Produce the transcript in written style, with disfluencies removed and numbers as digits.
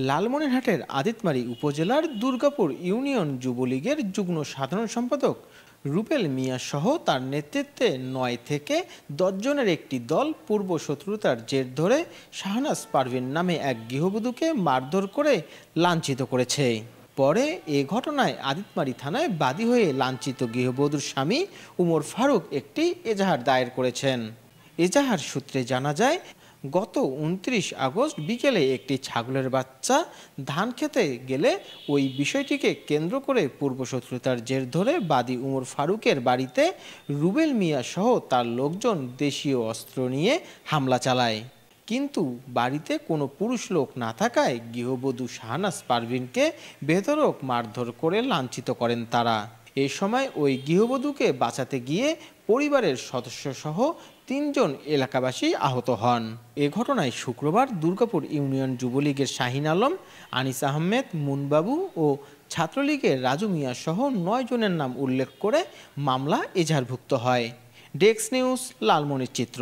লালমনিরহাটের আদিতমারী উপজেলার দুর্গাপুর ইউনিয়ন যুবলীগের যুগ্ম সাধারণ সম্পাদক রুবেল মিয়া সহ তার নেতৃত্বে ৯ থেকে ১০ জনের একটি দল পূর্ব শত্রুতার জের ধরে শাহনাজ পারভীন নামে এক গৃহবধূকে মারধর করে লাঞ্ছিত করেছে। পরে এ ঘটনায় আদিতমারী থানায় বাদী হয়ে লাঞ্ছিত গৃহবধূর স্বামী উমর ফারুক একটি এজাহার দায়ের করেছেন। এজাহার সূত্রে জানা যায়, গত ২৯ আগস্ট বিকেলে একটি ছাগলের বাচ্চা ধান খেতে গেলে ওই বিষয়টিকে কেন্দ্র করে পূর্বশত্রুতার জের ধরে বাদী উমর ফারুকের বাড়িতে রুবেল মিয়া সহ তার লোকজন দেশীয় অস্ত্র নিয়ে হামলা চালায়। কিন্তু বাড়িতে কোনো পুরুষ লোক না থাকায় গৃহবধূ শাহনাজ পারভীনকে বেধড়ক মারধর করে লাঞ্ছিত করেন তারা। এ সময় ওই গৃহবধূকে বাঁচাতে গিয়ে পরিবারের সদস্যসহ ৩ জন এলাকাবাসী আহত হন। এ ঘটনায় শুক্রবার দুর্গাপুর ইউনিয়ন যুবলীগের শাহিন আলম, আনিস আহমেদ, মুনবাবু ও ছাত্রলীগের রাজু মিয়া সহ ৯ জনের নাম উল্লেখ করে মামলা এজাহারভুক্ত হয়। ডেস্ক নিউজ, লালমনির চিত্র।